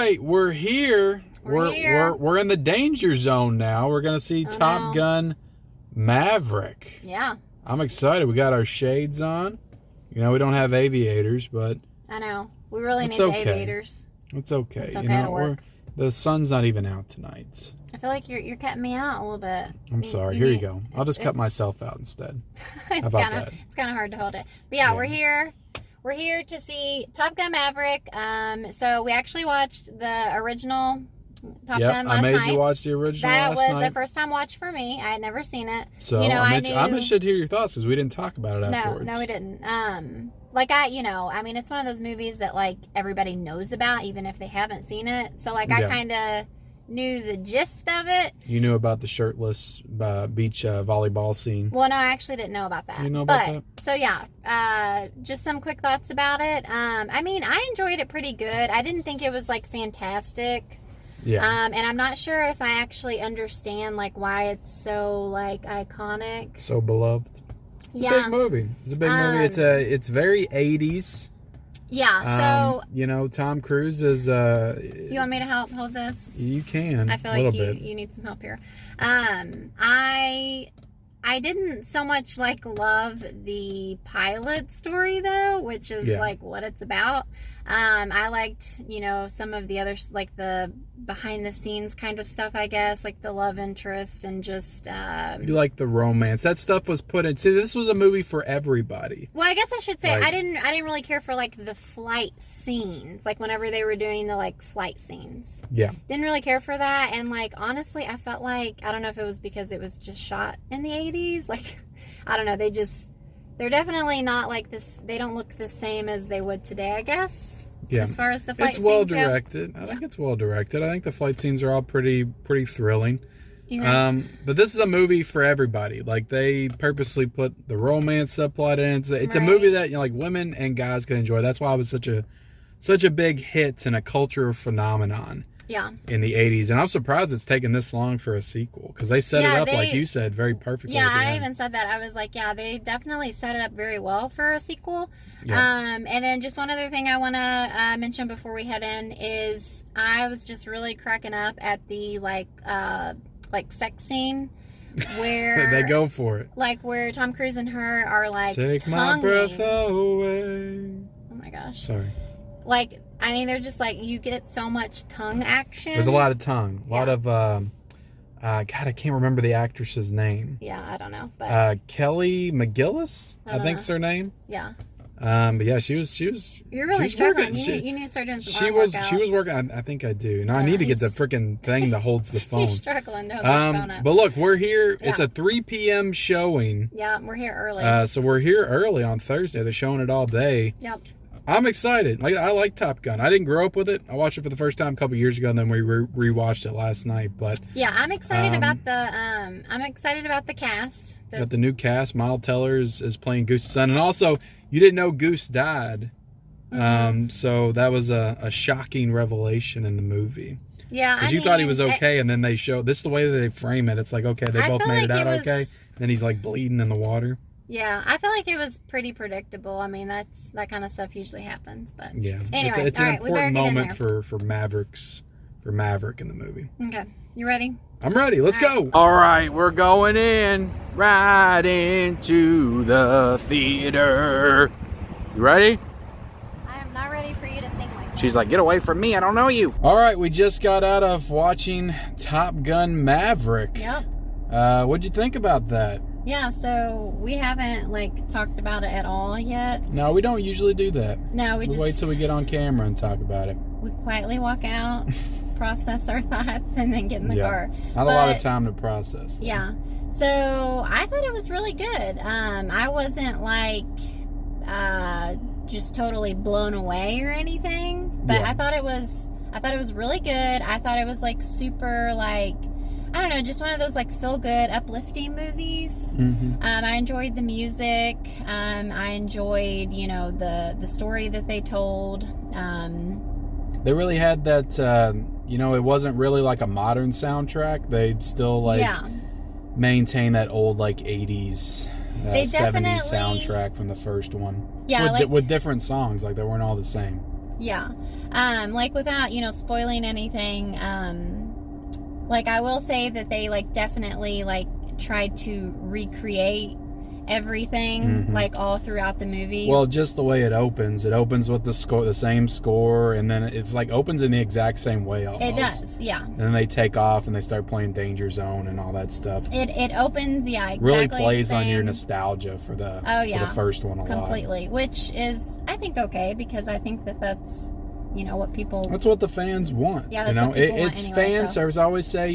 right, we're here. We're in the danger zone now. We're gonna see Top Gun Maverick. Yeah. I'm excited. We got our shades on. You know, we don't have aviators, but I know. We really need the aviators. It's okay. It's okay to work. The sun's not even out tonight. I feel like you're cutting me out a little bit. I'm sorry. Here you go. I'll just cut myself out instead. It's kind of hard to hold it. But yeah, we're here. We're here to see Top Gun Maverick. So we actually watched the original Top Gun last night. I made you watch the original last night. That was a first time watch for me. I had never seen it. So I'm interested to hear your thoughts because we didn't talk about it afterwards. No, we didn't. I mean, it's one of those movies that like everybody knows about, even if they haven't seen it. So like, I kind of knew the gist of it. You knew about the shirtless beach volleyball scene. Well, no, I actually didn't know about that. You know about that? So yeah, just some quick thoughts about it. I mean, I enjoyed it pretty good. I didn't think it was like fantastic. Yeah. And I'm not sure if I actually understand like why it's so like iconic. So beloved. It's a big movie. It's a big movie. It's very 80s. Yeah, so... you know, Tom Cruise is... you want me to help hold this? You can. I feel like you need some help here. I didn't so much, like, love the pilot story, though, which is, like, what it's about. I liked, you know, some of the others, like, the behind-the-scenes kind of stuff, I guess, like the love interest and just... you like the romance. That stuff was put in... See, this was a movie for everybody. Well, I guess I should say, I didn't really care for, like, the flight scenes. Like, whenever they were doing the, like, flight scenes. Yeah. Didn't really care for that. And, like, honestly, I felt like... I don't know if it was because it was just shot in the 80s. Like, I don't know. They're definitely not like this. They don't look the same as they would today, I guess. Yeah. As far as the fight scenes go. It's well directed. I think it's well directed. I think the fight scenes are all pretty thrilling. Yeah. But this is a movie for everybody. Like, they purposely put the romance subplot in. It's a movie that, you know, like, women and guys can enjoy. That's why it was such a big hit and a cultural phenomenon. Yeah. In the 80s. And I'm surprised it's taken this long for a sequel. Because they set it up, like you said, very perfectly. Yeah, I even said that. I was like, yeah, they definitely set it up very well for a sequel. Yeah. And then just one other thing I want to mention before we head in is I was just really cracking up at the, like sex scene. Where they go for it. Like, where Tom Cruise and her are, like, Take my breath away. Oh, my gosh. Sorry. Like, I mean, they're just like, you get so much tongue action. There's a lot of tongue. A lot of, God, I can't remember the actress's name. Yeah, I don't know. But Kelly McGillis, I think's her name. Yeah. But yeah, she was. You're really struggling. You need to start doing some workouts. She was working. I think I do. No, I need to get the freaking thing that holds the phone. He's struggling to hold his phone up. But look, we're here. Yeah. It's a 3 p.m. showing. Yeah, we're here early. So we're here early on Thursday. They're showing it all day. Yep. I'm excited. Like, I like Top Gun. I didn't grow up with it. I watched it for the first time a couple years ago, and then we rewatched it last night. But yeah, I'm excited about the cast. Got the new cast. Miles Teller is playing Goose's son, and also you didn't know Goose died. Mm-hmm. So that was a shocking revelation in the movie. Yeah, because you thought he was okay, and then they show this is the way that they frame it. It's like, okay, they both made it out okay. Then he's like bleeding in the water. Yeah, I feel like it was pretty predictable. I mean, that kind of stuff usually happens, but yeah, anyway, it's an important moment for Maverick in the movie. Okay, you ready? I'm ready. Let's go. All right, we're going right into the theater. You ready? I am not ready for you to sing like that. She's like, get away from me. I don't know you. All right, we just got out of watching Top Gun Maverick. Yep. What'd you think about that? Yeah, so we haven't, like, talked about it at all yet. No, we don't usually do that. No, we just... wait till we get on camera and talk about it. We quietly walk out, process our thoughts, and then get in the car. Not a lot of time to process. Yeah. So, I thought it was really good. I wasn't, like, just totally blown away or anything. But I thought it was really good. I thought it was, like, super, like... I don't know, just one of those like feel-good, uplifting movies. Mm-hmm. I enjoyed the music. I enjoyed, you know, the story that they told. They really had that, you know, it wasn't really like a modern soundtrack. They still like maintain that old like 80s, 70s soundtrack from the first one. Yeah, with different songs. Like they weren't all the same. Yeah. Like without, spoiling anything, like I will say that they like definitely like tried to recreate everything like all throughout the movie. Well, just the way it opens with the same score, and then it's like opens in the exact same way almost. It does, yeah. And then they take off and they start playing Danger Zone and all that stuff. It opens, yeah, exactly. Really plays on your nostalgia for the first one a lot. Completely, which is I think okay, because I think that's what people. That's what the fans want. Yeah, that's what people want it's anyway, fan service. I always say,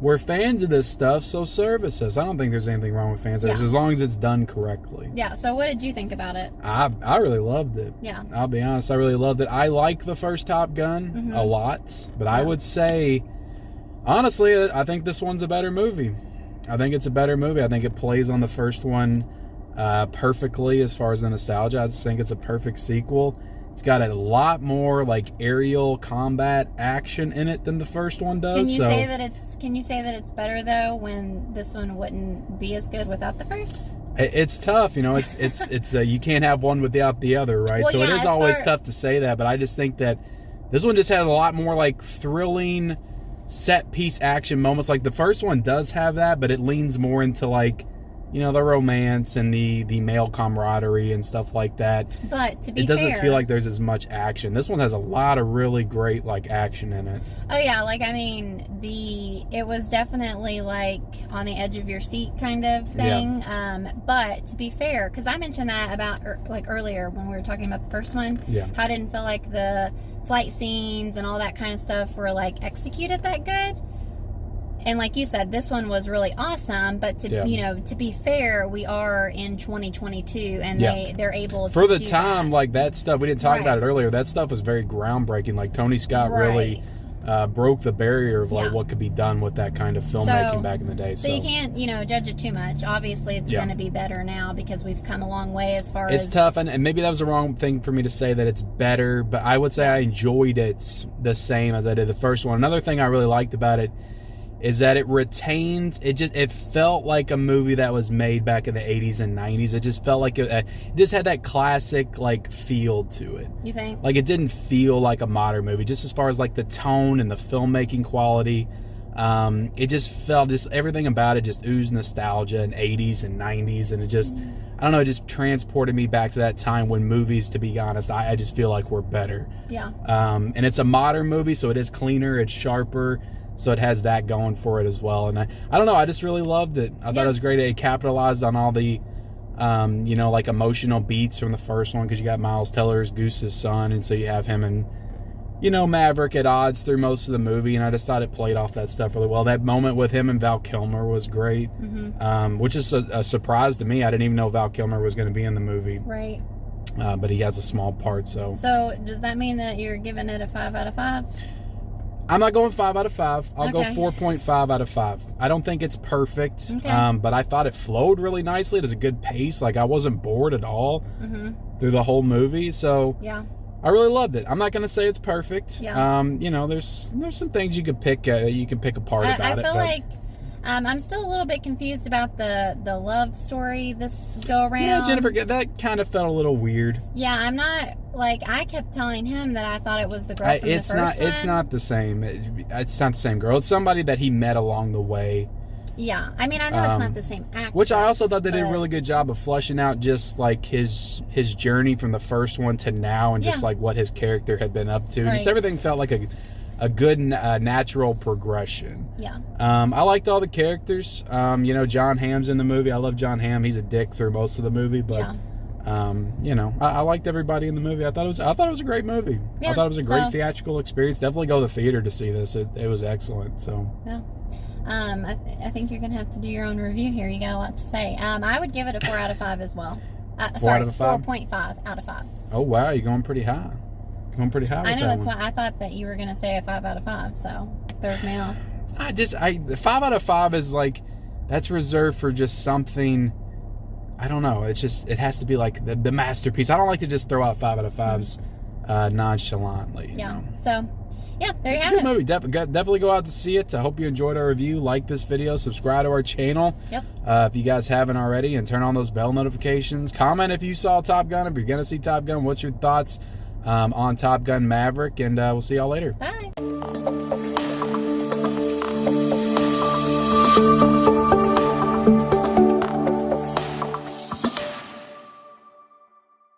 we're fans of this stuff, so service us. I don't think there's anything wrong with fan service as long as it's done correctly. Yeah, so what did you think about it? I really loved it. Yeah. I'll be honest, I really loved it. I like the first Top Gun a lot, but I would say, honestly, I think this one's a better movie. I think it's a better movie. I think it plays on the first one perfectly as far as the nostalgia. I just think it's a perfect sequel. It's got a lot more like aerial combat action in it than the first one does. Can you say that it's better though when this one wouldn't be as good without the first? It's tough, it's you can't have one without the other, right? Well, so it is always tough to say that, but I just think that this one just has a lot more like thrilling set piece action moments. Like the first one does have that, but it leans more into like the romance and the male camaraderie and stuff like that. But to be fair, it doesn't feel like there's as much action. This one has a lot of really great like action in it. Oh yeah, like I mean it was definitely like on the edge of your seat kind of thing. Yeah. But to be fair, because I mentioned that about like earlier when we were talking about the first one, how I didn't feel like the flight scenes and all that kind of stuff were like executed that good. And like you said, this one was really awesome. But to be fair, we are in 2022, and they're able to for the time that. Like that stuff. We didn't talk about it earlier. That stuff was very groundbreaking. Like Tony Scott really broke the barrier of like what could be done with that kind of filmmaking back in the day. So you can't judge it too much. Obviously, it's going to be better now because we've come a long way as far as it's tough. And maybe that was the wrong thing for me to say that it's better. But I would say I enjoyed it the same as I did the first one. Another thing I really liked about it is that it retained, it felt like a movie that was made back in the 80s and 90s. It just felt like it just had that classic like feel to it. You think? Like it didn't feel like a modern movie, just as far as like the tone and the filmmaking quality. It just felt, everything about it just oozed nostalgia in 80s and 90s, and it just, I don't know, it just transported me back to that time when movies, to be honest, I just feel like were better. Yeah. And it's a modern movie, so it is cleaner, it's sharper. So it has that going for it as well. And I don't know, I just really loved it. I thought it was great. It capitalized on all the, like emotional beats from the first one, because you got Miles Teller's Goose's son, and so you have him and, Maverick at odds through most of the movie, and I just thought it played off that stuff really well. That moment with him and Val Kilmer was great, which is a surprise to me. I didn't even know Val Kilmer was going to be in the movie. Right. But he has a small part, so. So does that mean that you're giving it a 5 out of 5? I'm not going 5 out of 5. I'll go 4.5 out of 5. I don't think it's perfect, but I thought it flowed really nicely. It has a good pace. Like, I wasn't bored at all through the whole movie. So, I really loved it. I'm not going to say it's perfect. Yeah. There's some things you could pick. You can pick apart about it. I feel like I'm still a little bit confused about the love story this go around. Yeah, Jennifer, that kind of felt a little weird. Yeah, I'm not. Like, I kept telling him that I thought it was the girl from the first one. It's not the same. It's not the same girl. It's somebody that he met along the way. Yeah. I mean, I know it's not the same actress. Which I also thought they did a really good job of fleshing out just, like, his journey from the first one to now, and just, like, what his character had been up to. Right. Just everything felt like a good natural progression. Yeah. I liked all the characters. John Hamm's in the movie. I love John Hamm. He's a dick through most of the movie, but... I liked everybody in the movie. I thought it was a great movie. Yeah, I thought it was a great theatrical experience. Definitely go to the theater to see this. It was excellent. So yeah, I think you're gonna have to do your own review here. You got a lot to say. I would give it a 4 out of 5 as well. 4 out of 5? 4.5 out of 5. Oh wow, you're going pretty high. I know, that's why I thought that you were gonna say a 5 out of 5. So throws me off. The 5 out of 5 is like, that's reserved for just something. I don't know. It's just, it has to be like the masterpiece. I don't like to just throw out 5 out of 5s nonchalantly. Yeah. You know? So, yeah, there you have it. It's a good movie. Definitely go out to see it. I hope you enjoyed our review. Like this video. Subscribe to our channel. Yep. If you guys haven't already. And turn on those bell notifications. Comment if you saw Top Gun. If you're going to see Top Gun, what's your thoughts? on Top Gun Maverick, and we'll see y'all later. Bye.